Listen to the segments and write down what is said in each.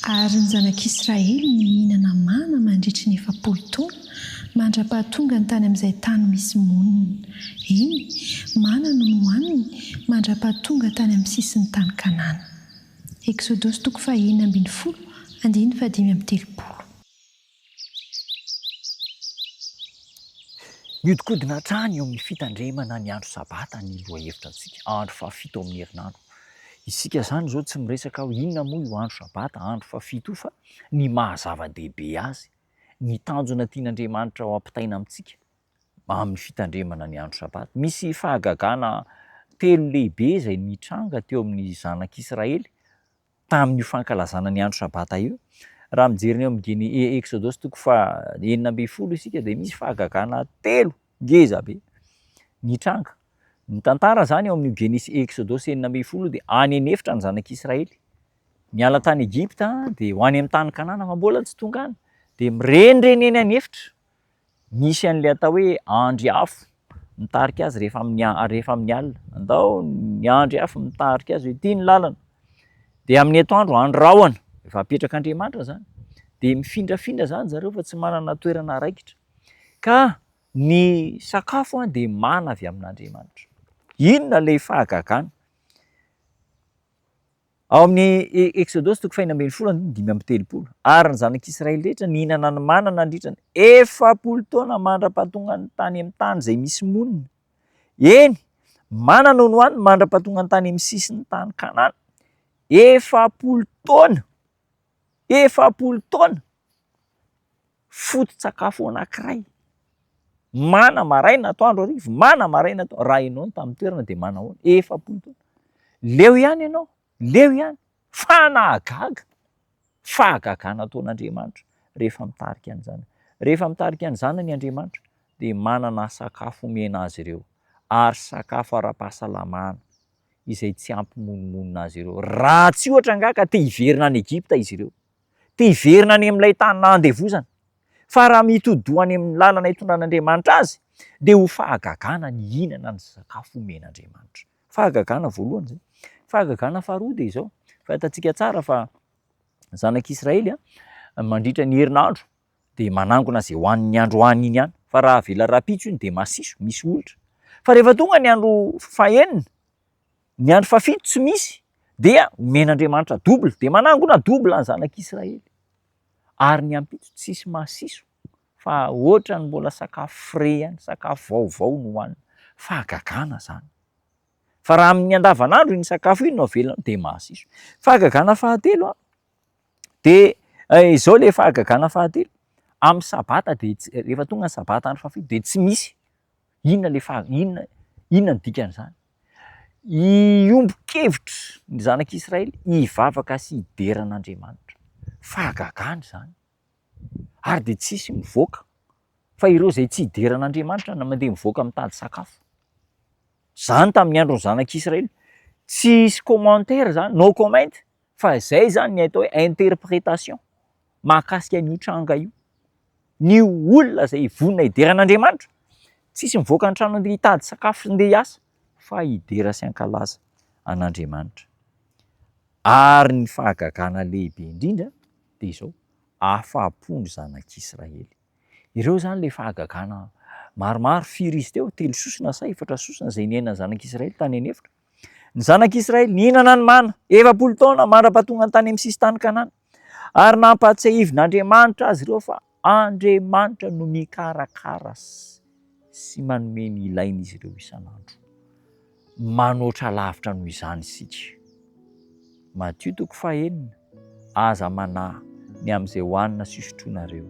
Ary ny zanak'Israely nihinana mana mandritry ny 7 taona mandra-pahatonga ny tany amin'izay tany misy monina. Iny, mana no nohaniny mandra-pahatonga tany amin'ny sisin'ny tany Kanana. Exodosy 1:10, 15:30. Miodikodina hatrany eo amin'ny fitandremana ny andro sabata ny loha hevitra antsika, andro 7 amin'ny herinandro. Isika zany zao tsy miresaka ho inona moa io andro sabata, andro 7 io, fa ny mahazava-dehibe azy, ny tanjona tian'Andriamanitra ao ampitaina amintsika amin'ny fitandremana ny andro sabata. Misy fahagagana 3 lehibe izay nitranga teo amin'ny zanak'Israely tamin'io fankalazana ny andro sabata io. Raha mijery eo amin'ny Exodosy 9:20 isika dia misy fahagagana 3 ngeza be nitranga. Ny tantara zany eo amin'ny Genesy Exodosy 9:20 dia any anefitra ny zanak'Israely. Niala tany Egypta dia ho any amin'ny tany Kanana fa mbola tsy tonga any. Dia mirenireny eny anefitra. Misy an'ilay atao hoe andry afo mitarika azy rehefa amin'ny alina. Andao ny andry afo mitarika azy hoe ity ny lalana. Dia amin'ny atoandro andro rahona, efa apetrak'Andriamanitra zany. Dia mifindrafindra zany zareo fa tsy manana toerana raikitra. Ka ny sakafo dia mana avy amin'Andriamanitra. Inona ilay fahagagana? Ao amin'ny Exodosy 5:30, ary ny zanak'Israely rehetra nihinana ny mana nandritra ny 7 taona mandra-pahatonga ny tany amin'ny tany izay misy monina. Eny, mana no nohaniny mandra-pahatonga ny tany amin'ny sisin'ny tany Kanana. 7 taona! 7 taona! Foto-tsakafo anankiray. Mana maraina atoandro hariva, mana maraina atoandro. Raha ianao tamin'ny toerana dia mana ahoana? 7 taona. Leo ihany ianao, leo ihany. Fa nahagaga. Fahagagana ataon'Andriamanitra rehefa mitarika an'izany. Rehefa mitarika an'izany ny Andriamanitra dia manana sakafo omena azy ireo, ary sakafo ara-pahasalamana izay tsy ampy-monimmonina azy ireo. Raha tsy ohatra anga ka te hiverina any Egypta izy ireo, te hiverina any amin'ilay tany nandevozana, fa raha mitody ho any amin'ny lalana hitondran'Andriamanitra azy, dia ho fahagagana ny hihinana ny sakafo omen'Andriamanitra. Fahagagana voalohany zay. Fahagagana faharoa dia izao, fahitantsika tsara fa zanak'Israely mandritra ny herinandro dia manangona izay hohanin'ny andro hohaniny iny ihany, fa raha avela rapitso iny dia masiso, misy olitra. Fa rehefa tonga ny andro fahaenina, ny andro fafito tsy misy, dia omen'Andriamanitra double, dia manangona double ny zanak'Israely. Ary ny ampitso tsisy masiso, fa ohatra ny mbola sakafo frais ihany, sakafo vaovao no hohanina. Fahagagana zany. Fa raha amin'ny andavanandro iny sakafo iny no avelana dia masiso. Fahagagana fahatelo dia izao ilay fahagagana fahatelo. Amin'ny sabata dia rehefa tonga ny sabata andro fafito dia tsy misy. Inona ny dikan'izany? Iombon-kevitra ny zanak'Israely hivavaka sy hideran'Andriamanitra. Fahagagana zany. Ary dia tsisy mivoaka. Fa ireo izay tsy hideran'Andriamanitra na mandeha mivoaka mitady sakafo. Zany tamin'ny andron'ny zanak'Israely. Tsisy commentaire zany, no comment, fa izay zany ny atao hoe interprétation mahakasika an'io tranga io. Ny olona izay vonona hideran'Andriamanitra, tsisy mivoaka ny trano andeha hitady sakafo sy andeha hiasa, fa hidera sy hankalaza an'Andriamanitra. Ary ny fahagagana lehibe indrindra dia izao, afa-pon'ny zanak'Israely. Ireo zany ilay fahagagana maromaro, firy izy teo, 3 sosona sa 4 sosona izay niainan'ny zanak'Israely tany anefitra. Ny zanak'Israely nihinana ny mana 7 taona mandra-pahatonga ny tany amin'ny sisy tany Kanana, ary nampatsiahivin'Andriamanitra azy ireo fa Andriamanitra no mikarakara sy manome ny ilain'izy ireo isan'andro. Manoatra lavitra noho izany isika. Matthieu 5:9, aza manahy ny amin'izay hohanina sy hosotroanareo,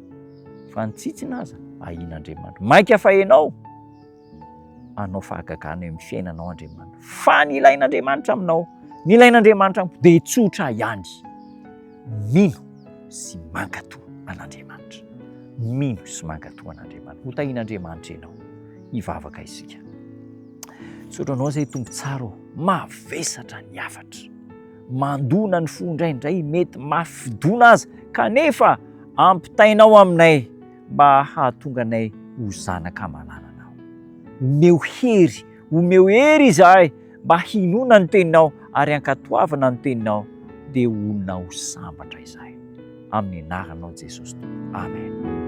fa nitsitsina aza ahian'Andriamanitra. Mainka fa ianao anao fahagagana eo amin'ny fiainanao Andriamanitra. Fa ny ilain'Andriamanitra aminao, ny ilain'Andriamanitra aminao dia tsotra ihany. Mino sy mankatoa an'Andriamanitra. Mino sy mankatoa an'Andriamanitra. Ho tahian'Andriamanitra ianao. Hivavaka isika. Saotranao izay tompo tsara, mavesatra ny hafatra, mandona ny fo indraindray, mety mafidoana aza, kanefa ampitainao aminay mba hahatonga anay ho zanaka malalana. Omeo hery izahay mba hinona ny teninao ary hankatoavana ny teninao, dia olona ho sambatra izahay. amin'ny anaranao Jesosy. Amen.